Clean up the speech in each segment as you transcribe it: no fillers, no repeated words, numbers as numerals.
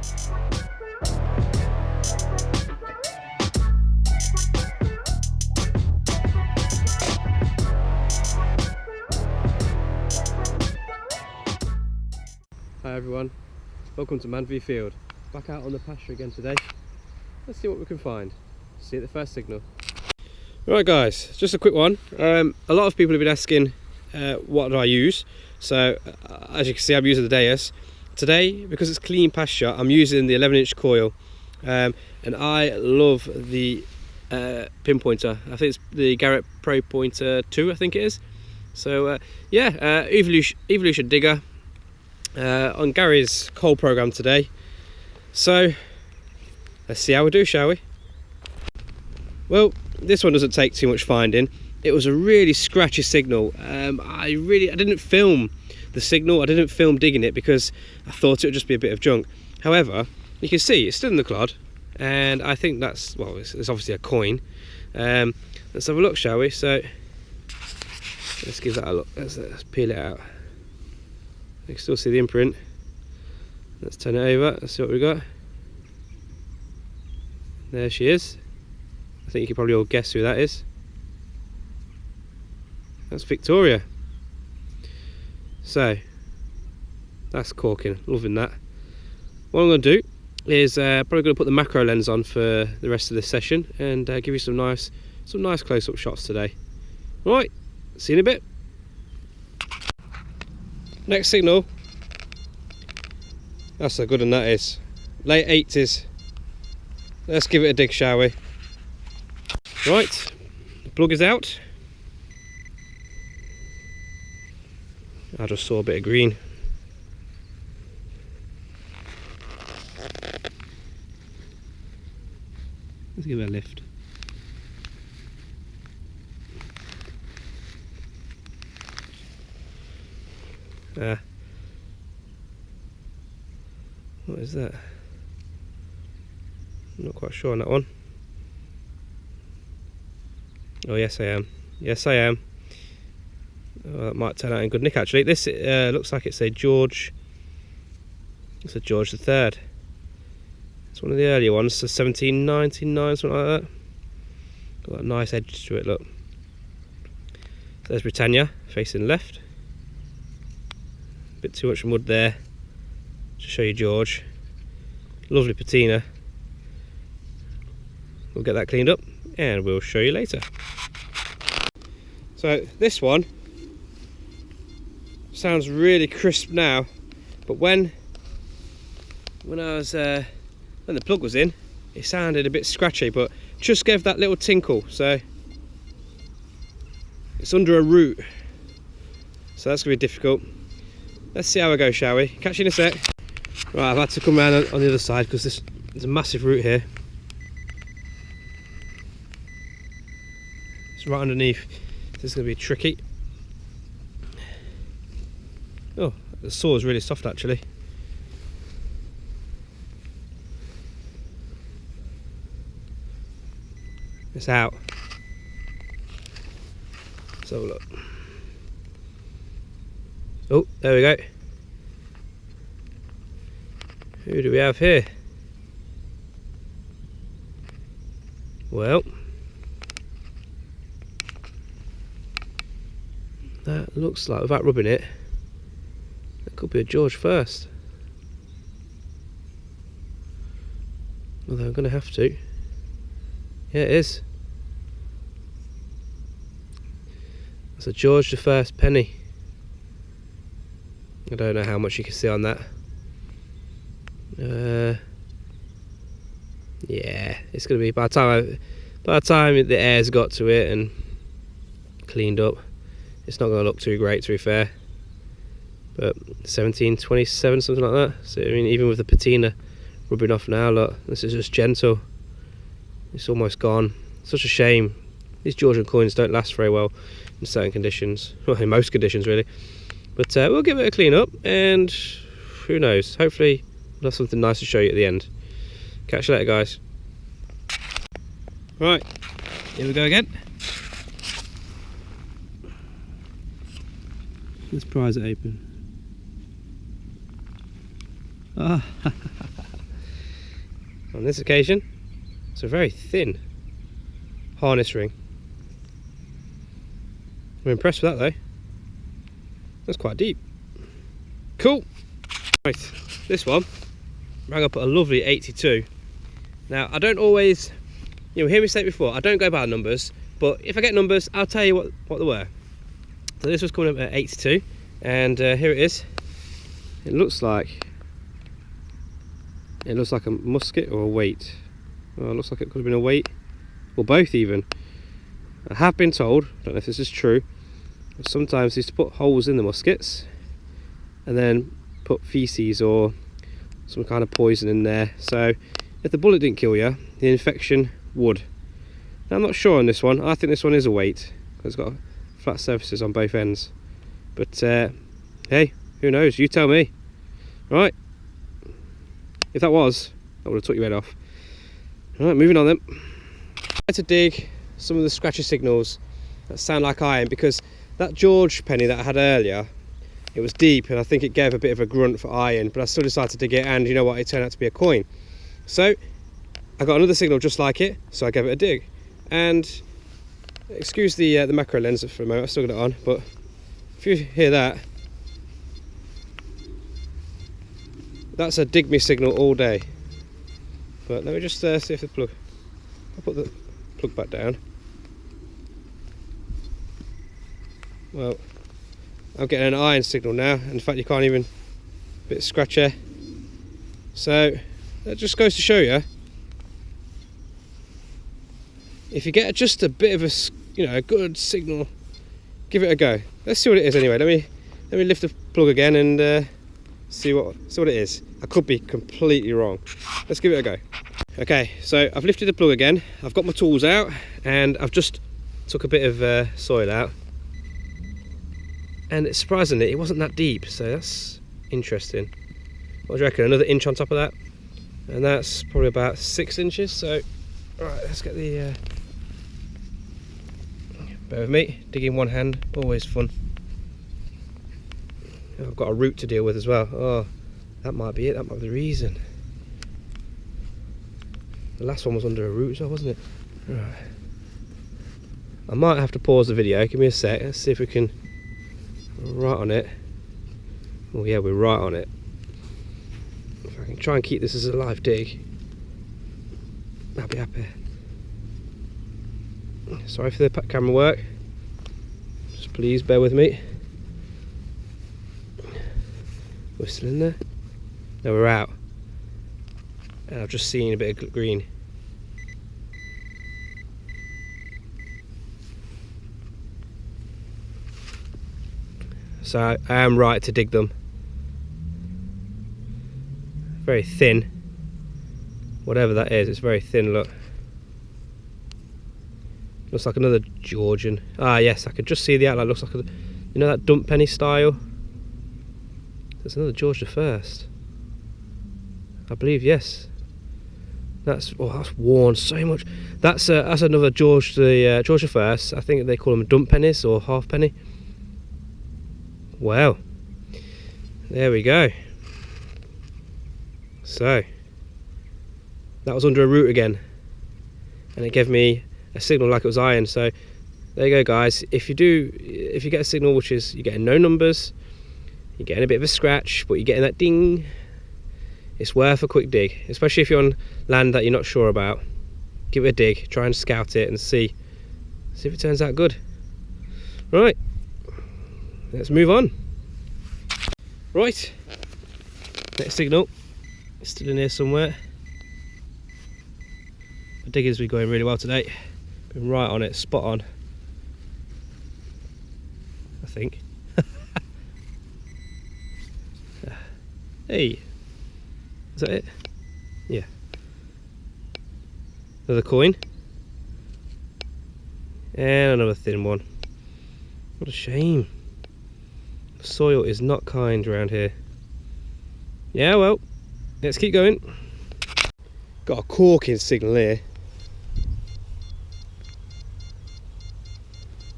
Hi everyone, welcome to Manview Field. Back out on the pasture again today. Let's see what we can find. See you at the first signal. Right guys, just a quick one. A lot of people have been asking what do I use. So as you can see, I'm using the Deus. Today, because it's clean pasture, I'm using the 11-inch coil. And I love the pinpointer. I think it's the Garrett Pro Pointer 2, I think it is. So yeah, Evolution digger. On Gary's coal program today, so let's see how we do, shall we? Well, this one doesn't take too much finding. It was a really scratchy signal. I didn't film the signal, I didn't film digging it because I thought it would just be a bit of junk. However, you can see it's still in the clod, and I think that's, well, it's obviously a coin. Let's have a look, shall we? So let's give that a look. Let's peel it out. You can still see the imprint. Let's turn it over, let's see what we got. There she is. I think you can probably all guess who that is. That's Victoria. So, that's corking, loving that. What I'm going to do is probably going to put the macro lens on for the rest of this session and give you some nice close-up shots today. Alright, see you in a bit. Next signal, that's a good one that is. Late 80s. Let's give it a dig, shall we? Right, the plug is out. I just saw a bit of green. Let's give it a lift. What is that? I'm not quite sure on that one. Oh yes I am. Yes I am. Oh, that might turn out in good nick actually. This looks like it's a George. It's a George III. It's one of the earlier ones, so 1799, something like that. Got that nice edge to it, look. There's Britannia, facing left. Bit too much mud there to show you George. Lovely patina. We'll get that cleaned up and we'll show you later. So this one sounds really crisp now, but when the plug was in, it sounded a bit scratchy, but just gave that little tinkle. So it's under a root, so that's gonna be difficult. Let's see how we go, shall we? Catch you in a sec. Right, I've had to come around on the other side because there's a massive root here. It's right underneath. This is going to be tricky. Oh, the saw is really soft actually. It's out. Let's have a look. Oh, there we go. Who do we have here? Well, that looks like, without rubbing it, that could be a George first. Although I'm going to have to. Yeah, it is. That's a George the First penny. I don't know how much you can see on that. Yeah, it's going to be, by the time the air's got to it and cleaned up, it's not going to look too great, to be fair. But 1727, something like that. So I mean, even with the patina rubbing off now, look, this is just gentle. It's almost gone. Such a shame. These Georgian coins don't last very well in certain conditions, well, in most conditions really. But we'll give it a clean up, and who knows, hopefully we'll have something nice to show you at the end. Catch you later, guys. Right, here we go again. Let's prise it open. Ah, On this occasion, it's a very thin harness ring. I'm impressed with that though. That's quite deep. Cool. Right, this one rang up at a lovely 82. Now, I don't always, hear me say it before, I don't go by numbers, but if I get numbers, I'll tell you what they were. So this was coming up at 82, and here it is. It looks like a musket or a weight. Oh, it looks like it could have been a weight, or both even. I have been told, I don't know if this is true, but sometimes they used to put holes in the muskets and then put feces or some kind of poison in there, so if the bullet didn't kill you, the infection would. Now, I'm not sure on this one. I think this one is a weight because it's got flat surfaces on both ends, but hey, who knows, you tell me. Right, if that was, I would have took your head off. Right, moving on then. I had to dig some of the scratchy signals that sound like iron, because that George penny that I had earlier, it was deep and I think it gave a bit of a grunt for iron, but I still decided to dig it, and you know what, it turned out to be a coin. So I got another signal just like it, so I gave it a dig. And excuse the macro lens for a moment, I've still got it on, but if you hear that, that's a dig me signal all day. But let me just see if the plug, I'll put the plug back down. Well, I'm getting an iron signal now. In fact, you can't even, a bit scratchy. So that just goes to show you, if you get just a bit of a good signal, give it a go. Let's see what it is anyway. Let me lift the plug again and see what it is. I could be completely wrong. Let's give it a go. Okay, so I've lifted the plug again. I've got my tools out and I've just took a bit of soil out. And it's surprisingly, it wasn't that deep, so that's interesting. What do you reckon? Another inch on top of that, and that's probably about 6 inches. So, all right, let's get the. Bear with me. Digging one hand, always fun. I've got a root to deal with as well. Oh, that might be it. That might be the reason. The last one was under a root as well, wasn't it? Right. I might have to pause the video. Give me a sec. Let's see if we can. Right on it. Oh yeah, we're right on it. If I can try and keep this as a live dig, I'll be happy. Sorry for the camera work, just please bear with me. We're still in there? No, we're out. And I've just seen a bit of green. So I am right to dig them. Very thin. Whatever that is, it's very thin, look. Looks like another Georgian. Ah yes, I could just see the outline. Looks like that dump penny style. There's another George the First. I believe, yes. That's worn so much. That's another George the First. I think they call them dump pennies or half penny. Well, there we go. So that was under a root again, and it gave me a signal like it was iron. So there you go, guys. If you get a signal which is you're getting no numbers, you're getting a bit of a scratch, but you're getting that ding, it's worth a quick dig, especially if you're on land that you're not sure about. Give it a dig, try and scout it and see if it turns out good. Right, let's move on. Right, next signal is still in here somewhere. The diggers be going really well today. Been right on it, spot on, I think. Hey, is that it? Yeah. Another coin. And another thin one. What a shame. The soil is not kind around here. Yeah, well, let's keep going. Got a corking signal here.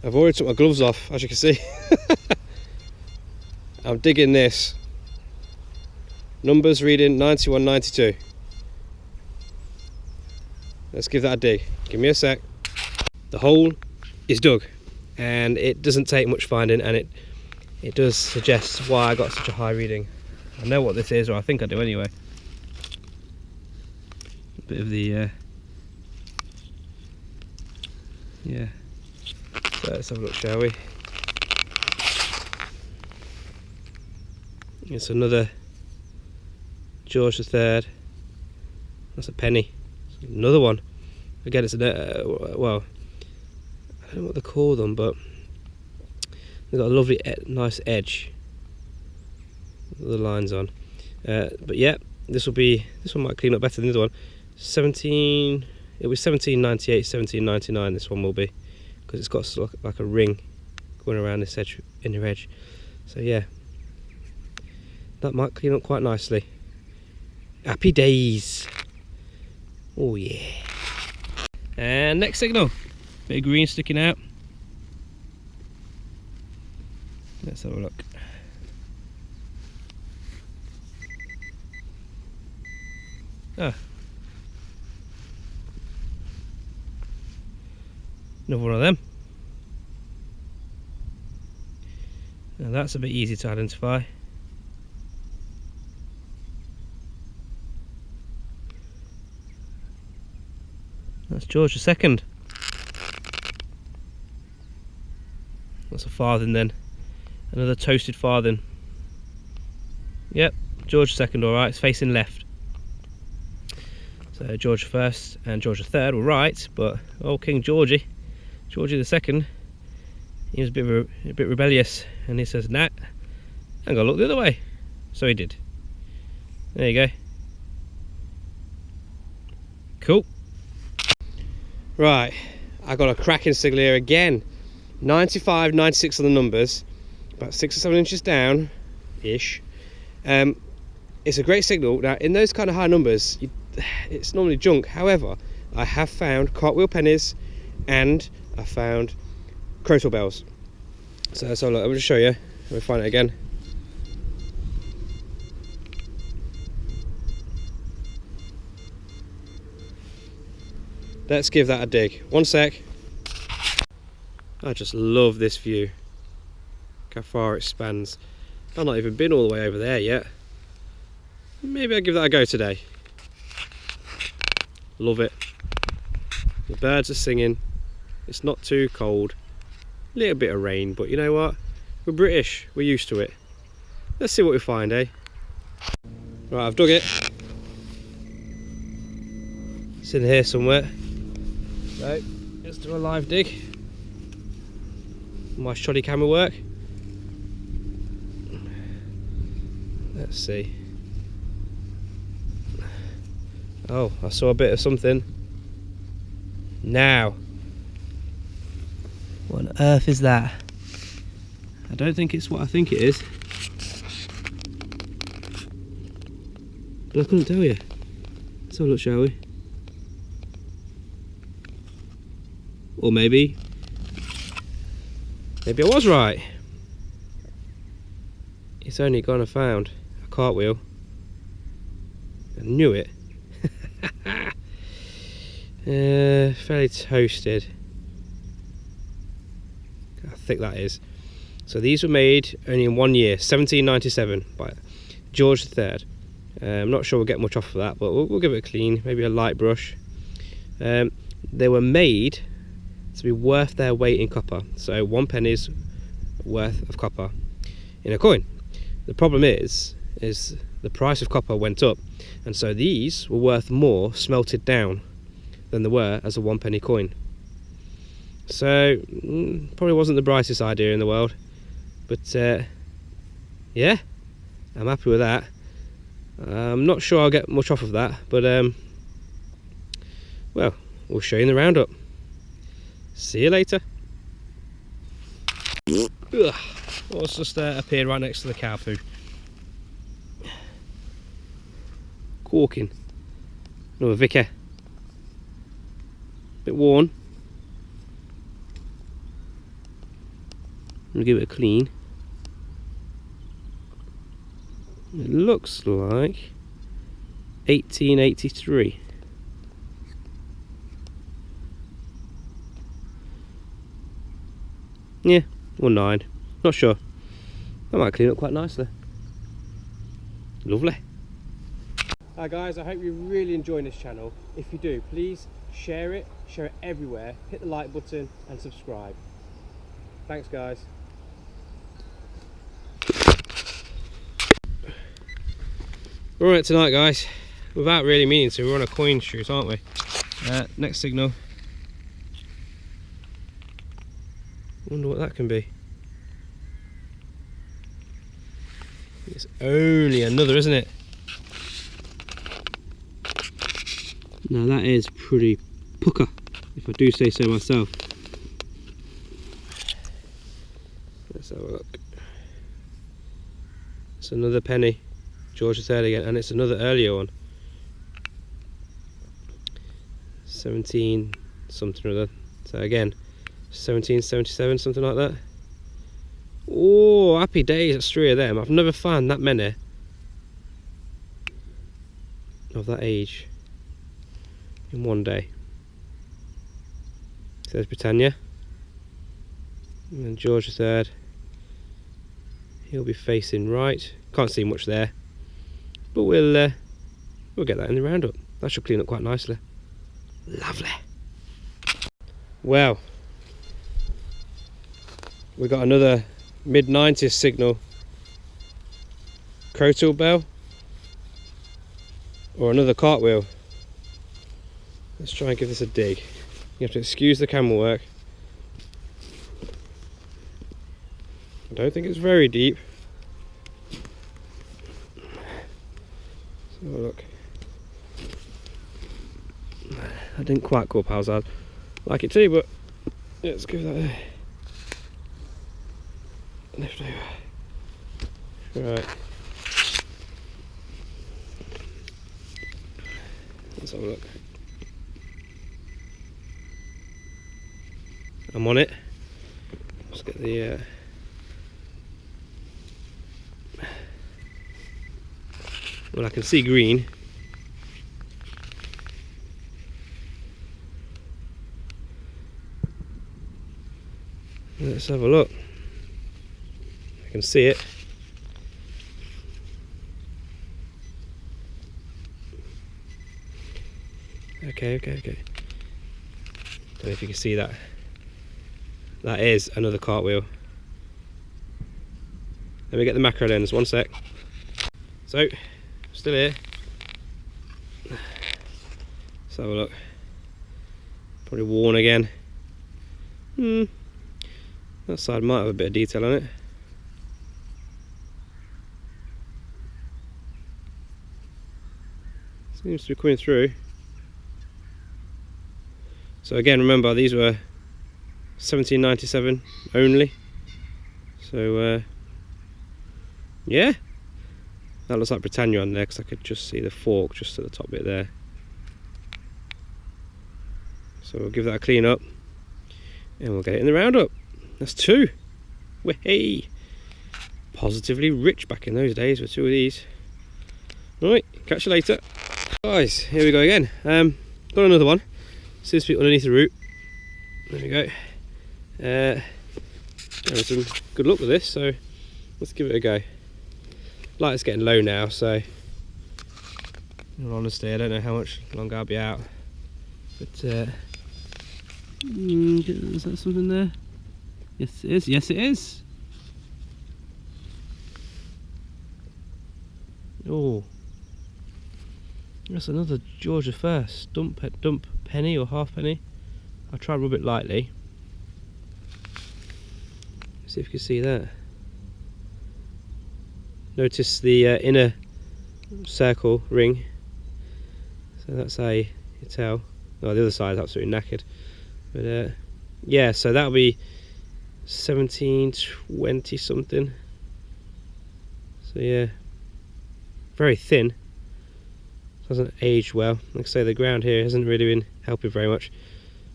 I've already took my gloves off, as you can see. I'm digging this. Numbers reading 91, 92. Let's give that a dig. Give me a sec. The hole is dug, and it doesn't take much finding, and it does suggest why I got such a high reading. I know what this is, or I think I do anyway. A bit of the yeah. So let's have a look, shall we? It's another George III. That's a penny. It's another one. Again, it's well, I don't know what they call them, but they've got a lovely, nice edge. The lines on. But yeah, this one might clean up better than the other one. It was 1798, 1799. This one will be, because it's got like a ring going around this edge, inner edge. So yeah, that might clean up quite nicely. Happy days. Oh yeah. And next signal, bit of green sticking out. Let's have a look. Ah, another one of them. Now that's a bit easy to identify. That's George II. That's a farthing then. Another toasted farthing. Yep, George II, alright, it's facing left. So George I and George III were right, but old King Georgie II, he was a bit rebellious, and he says, nah, I'm gonna look the other way. So he did. There you go. Cool. Right, I got a cracking signal here again. 95, 96 on the numbers, about 6 or 7 inches down, ish. It's a great signal. Now, in those kind of high numbers, it's normally junk. However, I have found cartwheel pennies, and I found crotal bells. So look, I'm going to show you. Let me find it again. Let's give that a dig. One sec. I just love this view. Look how far it spans. I've not even been all the way over there yet. Maybe I'll give that a go today. Love it. The birds are singing. It's not too cold. A little bit of rain, but you know what? We're British. We're used to it. Let's see what we find, eh? Right, I've dug it. It's in here somewhere. So, let's do a live dig. My shoddy camera work. Let's see. Oh, I saw a bit of something. Now, what on earth is that? I don't think it's what I think it is, but I couldn't tell you. Let's have a look, shall we? Or maybe I was right. It's only gone and found a cartwheel. I knew it. Fairly toasted. How thick that is. So these were made only in 1 year, 1797, by George III. I'm not sure we'll get much off of that, but we'll give it a clean, maybe a light brush. They were made to be worth their weight in copper. So 1 penny's worth of copper in a coin. The problem is the price of copper went up, and so these were worth more smelted down than they were as a 1 penny coin. So probably wasn't the brightest idea in the world, but yeah, I'm happy with that. I'm not sure I'll get much off of that, but well, we'll show you in the roundup. See you later. Ugh, what's just appeared right next to the cow poo? Corking. Another Vicar. Bit worn. I'm gonna give it a clean. It looks like 1883. Yeah, or 9. Not sure. That might clean up quite nicely. Lovely. Hi guys, I hope you're really enjoying this channel. If you do, please share it everywhere, hit the like button and subscribe. Thanks guys. Alright tonight guys, without really meaning to, we're on a coin shoot, aren't we? Next signal. Wonder what that can be. It's only another, isn't it? Now that is pretty pucker, if I do say so myself. Let's have a look. It's another penny, George III again, and it's another earlier one. 17 something or other. So again, 1777, something like that. Oh, happy days, that's 3 of them. I've never found that many of that age in one day. So there's Britannia, and then George III. He'll be facing right. Can't see much there, but we'll get that in the roundup. That should clean up quite nicely. Lovely. Well, we got another mid-90s signal. Crotal bell or another cartwheel. Let's try and give this a dig. You have to excuse the camera work. I don't think it's very deep. Let's have a look. I didn't quite go up as I'd like it to, but let's give that a lift over. Right. Let's have a look. I'm on it. Let's get the well, I can see green. Let's have a look. I can see it. Okay. Don't know if you can see that. That is another cartwheel. Let me get the macro lens, 1 sec. So, still here. Let's have a look. Probably worn again. That side might have a bit of detail on it. Seems to be coming through. So again, remember these were 1797 only. So yeah, that looks like Britannia on there because I could just see the fork just at the top bit there. So we'll give that a clean up and we'll get it in the roundup. That's 2. Hey, positively rich back in those days with 2 of these. Right, catch you later. Guys, here we go again. Got another one. Seems to be underneath the root. There we go. Having some good luck with this, so let's give it a go. Light's getting low now, so in all honesty, I don't know how much longer I'll be out. But is that something there? Yes, it is. Yes, it is. Oh, that's another George I. Dump penny or half penny. I'll try and rub it lightly. See if you can see that. Notice the inner circle ring. So that's how you tell. Oh, the other side is absolutely knackered. But yeah, so that'll be 1720 something. So yeah, very thin. Doesn't age well. Like I say, the ground here hasn't really been helping very much.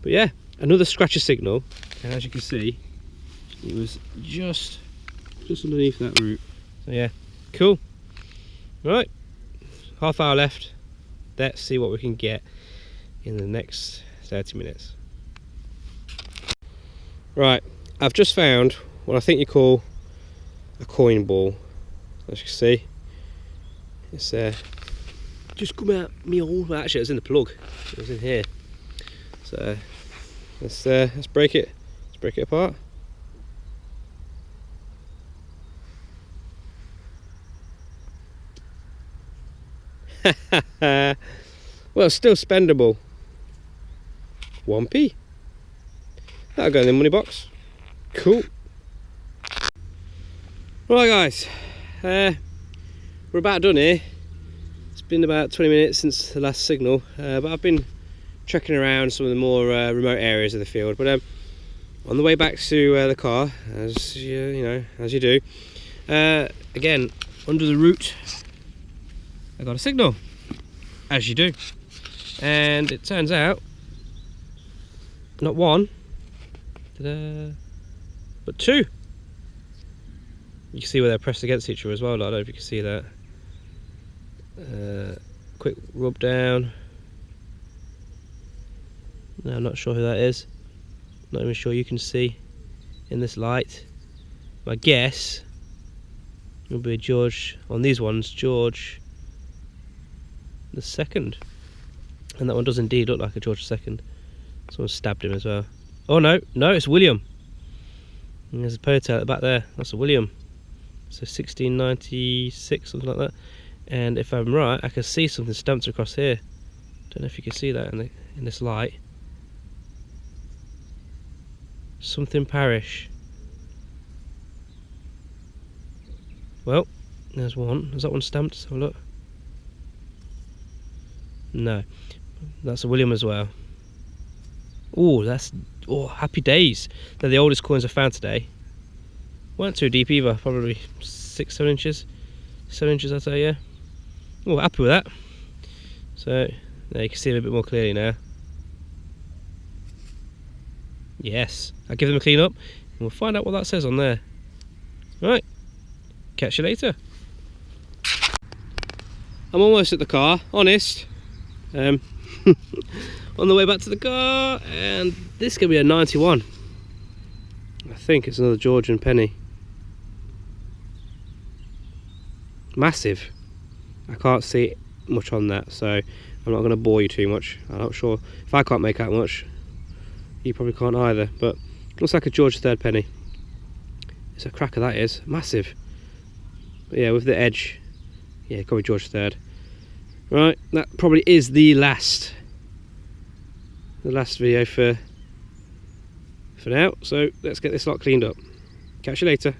But yeah, another scratcher signal, and as you can see, it was just underneath that root. So yeah, cool. Right, half hour left. Let's see what we can get in the next 30 minutes. Right, I've just found what I think you call a coin ball. As you can see, it's just come out me hole. Well, actually, it was in the plug. It was in here. So let's break it. Let's break it apart. Well, still spendable. 1p. That'll go in the money box. Cool. Right, guys, we're about done here. It's been about 20 minutes since the last signal, but I've been trekking around some of the more remote areas of the field. But on the way back to the car, as you do, again under the root, I got a signal, as you do, and it turns out not one, but two. You can see where they're pressed against each other as well. I don't know if you can see that. Quick rub down. No, I'm not sure who that is. Not even sure you can see in this light. My guess will be George, on these ones, George the Second. And that one does indeed look like a George II. Someone stabbed him as well. Oh no, it's William. And there's a ponytail at the back there. That's a William. So 1696, something like that. And if I'm right, I can see something stamped across here. Don't know if you can see that in this light. Something parish. Well, there's one. Is that one stamped? Let's have a look. No, that's a William as well. Oh, happy days. They're the oldest coins I've found today. Weren't too deep either, probably 6-7 inches. 7 inches, I'd say, yeah. Oh, happy with that. So there you can see them a bit more clearly now. Yes, I'll give them a clean up and we'll find out what that says on there. Right, catch you later. I'm almost at the car, honest. On the way back to the car, and this is going to be a 91. I think it's another Georgian penny. Massive. I can't see much on that, so I'm not going to bore you too much. I'm not sure if I can't make out much, you probably can't either, but looks like a George III penny. It's a cracker, that is massive. But yeah, with the edge, yeah, probably George III. Right, that probably is the last video for now, so let's get this lot cleaned up. Catch you later.